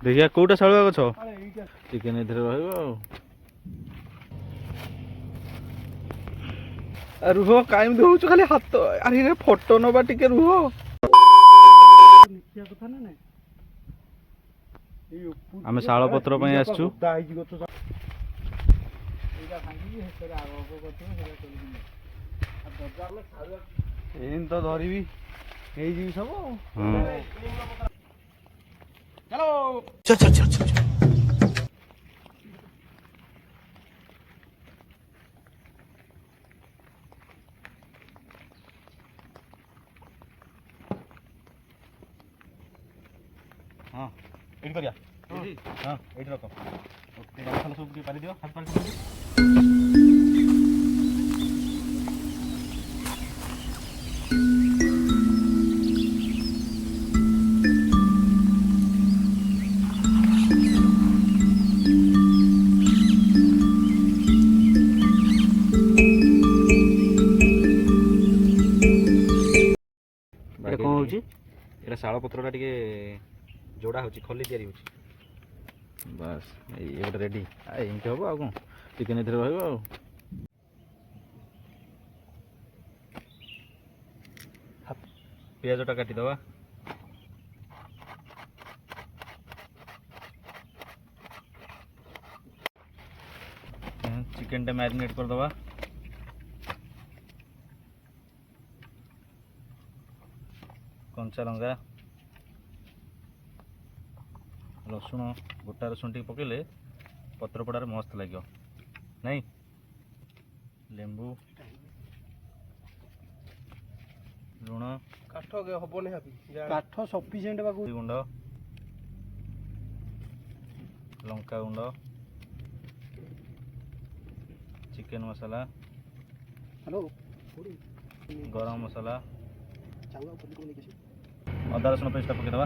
देखिया कोटा शालुआ गछ चिकेन एथरे रहइबो रुह काई दउछ खाली हाथ अरे रे फोटो नबा टिके रुह आमे शाल पत्र पई आछू एन तो धरिबी हेई जी सब चलो चल चल चल चल हाँ एडी करिया हाँ एडी रख ओके मसाला सब पारी दियो हाथ पारी कौन होची एटा शाल पत्रटा टिके जोड़ा होची खली तयारी होची बस ये गोटे रेडी एमती हम आ कौन चिकेन एथरे रहइबो आ पियाजटा काटी दवा चिकेन टा मैरिनेट कर दवा कंचा लंगा रसुण गोटा रसुण टी पकेले पत्रपड़ार मस्त लगे नहीं लेंबू लुण काठ हम काठ सफिसीयंट गुंड लंका गुंड चिकेन मसाला हेलो गरम मसाला अदा रसुण पेस्ट पकईदवा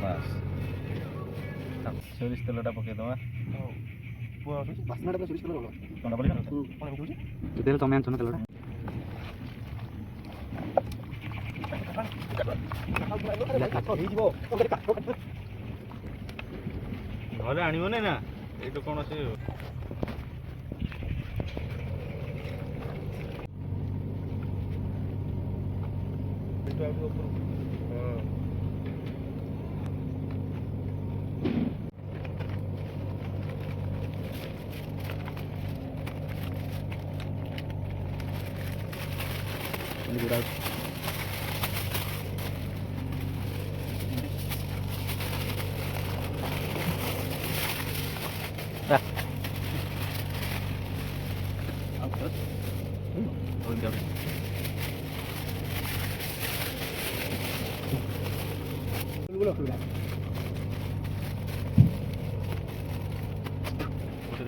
बस सोरिष तेलटा पकईदवा तुम आंस ना तेलटा भले आणबनी ना ये कौन से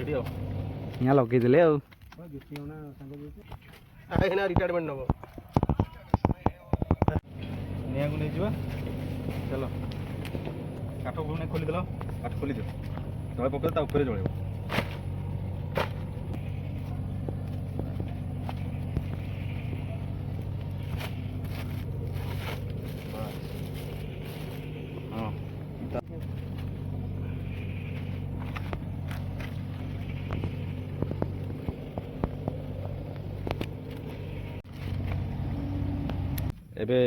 रेडी हो यहाँ लगेदेले रिटायरमेंट नब निया को नहीं जावा चलो काठ को नहीं खोली देलो काठ खोली दियो तले पकड़ ता ऊपर जळेबो एबे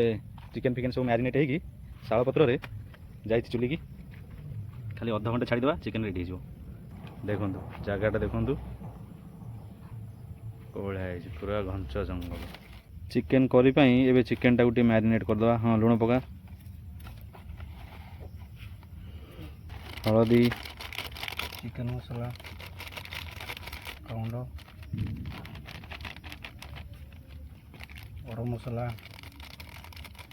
चिकेन फिकेन सब मैरिनेट होगी शाल पत्र रे जाई चुली की खाली अधा घंटा छाड़ी देवा चिकेन रेडी हो देखो जगटा देखु कोड़ा पूरा घंच जंगल चिकेन करी एबे चिकेन टा गोटे मैरिनेट करदे हाँ लुण पका हलदी चिकेन मसला काउंड गरम मसला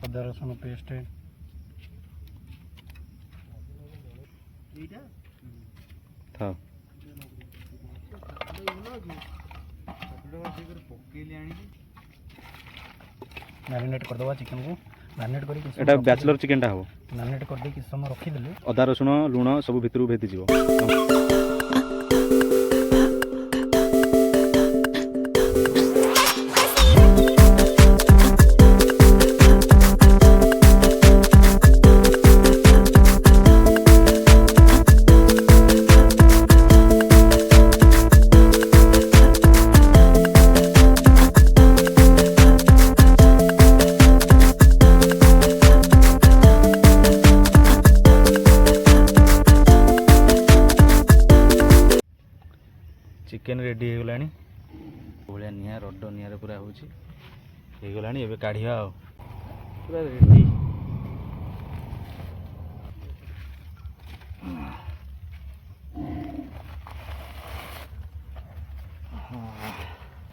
अदा रसुण पेस्ट था मैरिनेट करदे चिकेन को मैरिनेट कर बैचलर चिकेन टा हम मैरिनेट कर दे किस समय रखीदे अदा रसुण लुण सब भितर भेदी जीव ଚିକେନ୍ ରେଡ଼ି ହେଇଗଲାଣି। ଭଳିଆ ନିଆଁ ରଡ଼ ନିଆଁରେ ପୁରା ହେଉଛି ହେଇଗଲାଣି। ଏବେ କାଢ଼ିବା ଆଉ ପୁରା ରେଡ଼ି।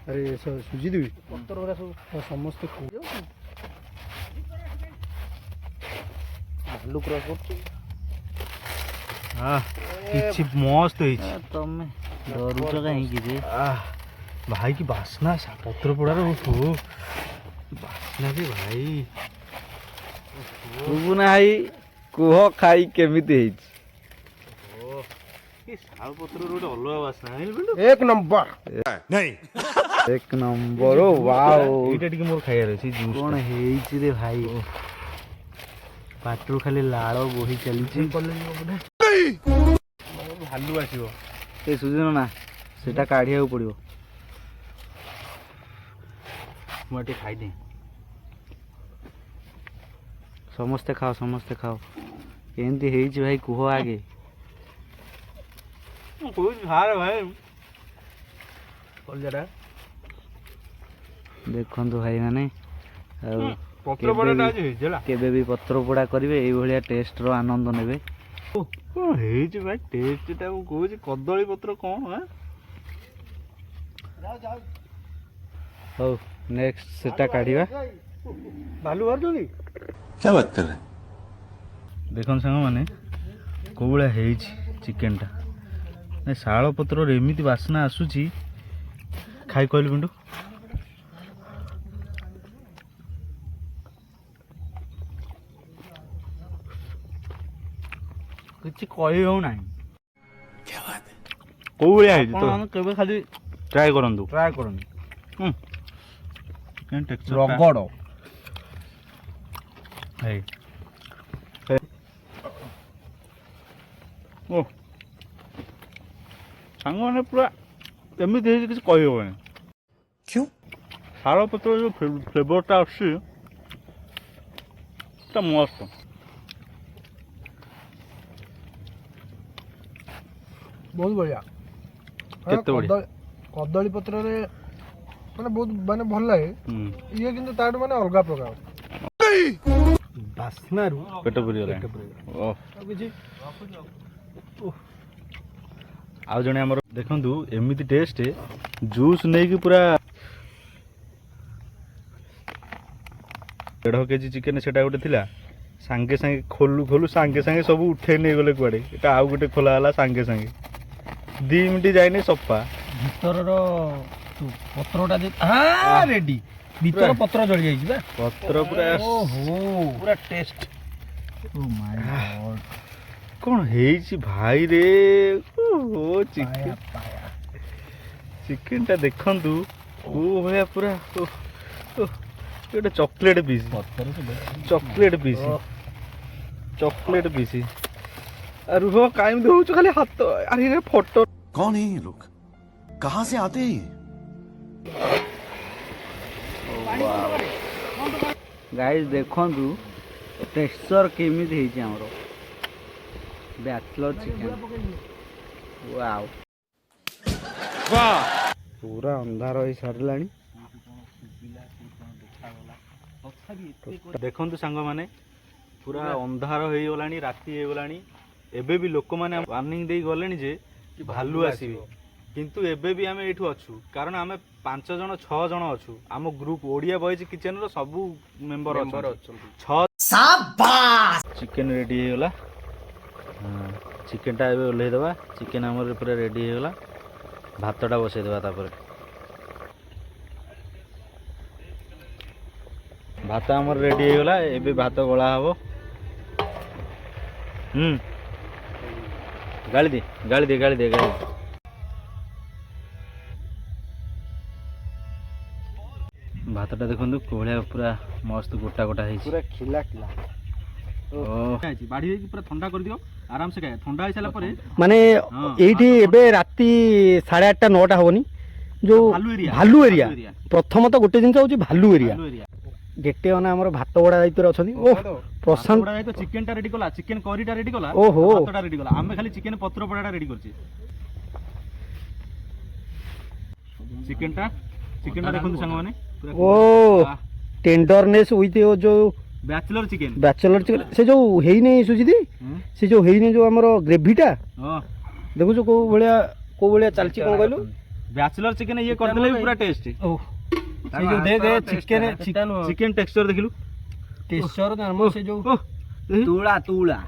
अरे सुजी देवी पत्तर गुरा सब समस्त आलू क्रॉस करछ किछि मस्त ହେଇଛି। तमे डरुच काहे कि जे भाई की बासना पत्र पोड़ार बासना भी भाई भाई कुह खाई केमिति हेछि शाल पत्र गोटे अलग बासना एक नंबर नहीं एक नंबर वाओ एटा टिके मोर खाइयार अछि जूस कोन हेछि रे भाई पाटरू खाली लाळ बोही चलीछि भालू आसीबो ए सुजन ना सेटा काढिया पड़ियो मोटे खाइ दे समस्ते खाओ एंती हेछि भाई कुह आगे कोई भार भाई कल जरा देखंतु भाई माने पत्र पोड़ा आज हेजला केबे भी पत्र पोड़ा करिवे एई भलिया टेस्ट रो आनंद नेबे कोन हेछि भाई टेस्ट ता को कहू कदली पत्र कोन है हो नेक्स्ट सेटा काढिवा भालू भर जोली क्या बात कर रहे हैं देखन संग माने कोबळा हेछि चिकन टा नै शाल पत्र रे एमिति बासना आसुची खाइ कहलु बिंदु किछि कहि हो नाही क्या बात है कोबळा हेछि तो आपण केबे खाली ट्राई करंदु ट्राई करन केन टेक्सचर रगड़ है ओ सांग माने पूरा एमिति हेछि किछि कहि होबे क्यों शाल पत्र जो फ्लेवर टा आछि ता मस्त बहुत बढ़िया केते बढ़िया कदली पत्र रे माने बहुत माने भल लागे ये किंतु ताडू माने अलगा प्रकार बासना रु पेट पुरी गला ओ आउ जने हमर देखंतु एमिति टेस्ट जूस नै कि पूरा 1.5 केजी चिकन सेटा गोटे थिला सांगे सांगे खोलू सांगे सांगे सब उठे नै गले कुआडे एटा आउ गोटे खोला हला सांगे सांगे 2 मिनिट जाइने सफा भीतर रो पत्रटा दे हां रेडी भीतर पत्र जळि जाई बा पत्र पूरा ओहो पूरा टेस्ट ओ माय गॉड कौन हेछि भाई रे ओहो चिकन चिकन टा देखंतु ओ भया पूरा एटा चॉकलेट पीस चॉकलेट पीस अरे हो कायम देउछ खाली हाथ अरे रे फोटो कौन है ये लोग कहाँ से आते हैं ये? गाइस देखंतु टेक्सचर केमिति हेछि हमरो बैचलर चिकन वाओ वाह पूरा अंधार होई सरलानी देखंतु सांग माने पूरा अंधार होई गलानी राती होई गलानी एबे भी लोक माने वार्निंग देई गलेनी जे भालू आसीबे किंतु एबे भी आमे एठू अछु कारण आमे 5 जण 6 जण अछु आम ग्रुप ओडिया बॉयज किचन रो सब मेंबर अछु 6 शाबाश चिकन रेडी हे गला चिकन टा एबे ओल्हे देबा चिकन हमर पूरा रेडी हे गला भातटा बसै देबा तापर भात हमर रेडी हे गला एबे भात गळा हबो गाली दे भातटा देखंतु कोहळिया पूरा मस्त गोटा गोटा है पूरा खिला खिला बाड़ी देकी पूरा ठंडा कर दियो आराम से खाए ठंडा हो साला परे माने एठी एबे राती 8:30 9टा होनी जो भालू एरिया प्रथम तो गोटे जिंस होची भालू एरिया गेटे ओना हमर भात बडा दायित्व रे अछनी ओ प्रशांत बडा दायित्व चिकन टा रेडी कला चिकन करी टा रेडी कला ओहो भातटा रेडी कला आमे खाली चिकन पत्र पडाटा रेडी करछि ଚିକେନଟା ଦେଖନ୍ତୁ ସାଙ୍ଗମାନେ ଓ ଟେଣ୍ଡରନେସ୍ ୱିଥ୍ ଯୋଉ ବ୍ୟାଚଲର ଚିକେନ ବ୍ୟାଚଲର ଚିକେନ ସେ ଯୋଉ ହେଇନି ସୁଜିତ ସେ ଯୋଉ ହେଇନି ଯୋଉ ଆମର ଗ୍ରେଭିଟା ହଁ ଦେଖୁଛୁ କୋଉ ଭଳିଆ ଚାଲିଛି କଣ କହିଲୁ ବ୍ୟାଚଲର ଚିକେନ ଇଏ କରିଦେଲେ ବି ପୁରା ଟେଷ୍ଟ ଓ ସେ ଯୋଉ ଦେଖ ଚିକେନ ଟେକ୍ସଚର ଦେଖିଲୁ ଟେକ୍ସଚର ସେ ଯୋଉ ତୁଳା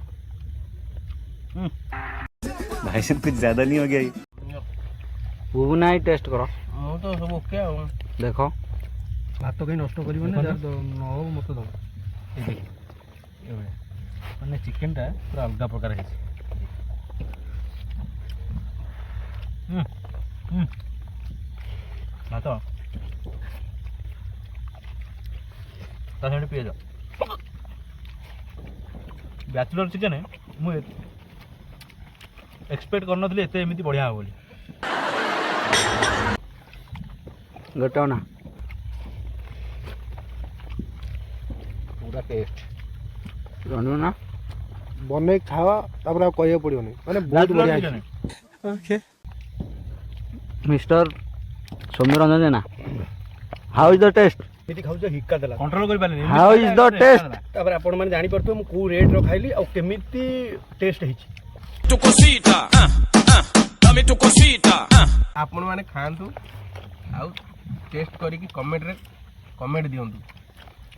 भाई साहब कुछ ज्यादा नहीं हो गया ये ପୁଅ ନାଇଁ ଟେଷ୍ଟ କର ମୁଁ ତ ସବୁ ଓକେ ଆଉ ଦେଖ ଭାତ କାହିଁ ନଷ୍ଟ କରିବନି ଯାହାର ନ ହବ ମୋତେ ଦବ ମାନେ ଚିକେନଟା ପୁରା ଅଲଗା ପ୍ରକାର ହେଇଛି ଭାତ ତା ସାଙ୍ଗେ ପିଆଜ ବ୍ୟାଚଲର ଚିକେନ ମୁଁ ଏକ୍ସପେକ୍ଟ କରିନଥିଲି ଏତେ ଏମିତି ବଢ଼ିଆ ହବ ବୋଲି ଗୋଟେ ନା ପୁରା ଟେଷ୍ଟ ଜାଣିବୁ ନା ବନେଇ ଖାଅ ତାପରେ ଆଉ କହିବାକୁ ପଡ଼ିବନି ମାନେ ବହୁତ ବଢ଼ିଆ ହେଇଛି okay mister Soumyaranjan Jena how is the test ଏଠି ଖାଉଛ ହିକା ଦେଲା କଣ୍ଟ୍ରୋଲ କରିପାରିଲିନି ହାଉ ଇଜ୍ ଦ ଟେଷ୍ଟ ତାପରେ ଆପଣମାନେ ଜାଣିପାରୁଥିବେ ମୁଁ କେଉଁ ରେଟ୍ର ଖାଇଲି ଆଉ କେମିତି ଟେଷ୍ଟ ହେଇଛି ଆପଣମାନେ ଖାଆନ୍ତୁ ଆଉ ଟେଷ୍ଟ କରିକି କମେଣ୍ଟ ଦିଅନ୍ତୁ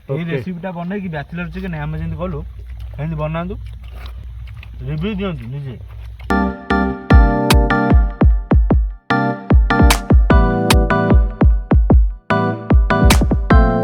ଏଇ ରେସିପିଟା ବନେଇକି ବ୍ୟାଚଲର ଚିକେନ ଆମେ ଯେମିତି କଲୁ ସେମିତି ବନାନ୍ତୁ ରିଭ୍ୟୁ ଦିଅନ୍ତୁ ନିଜେ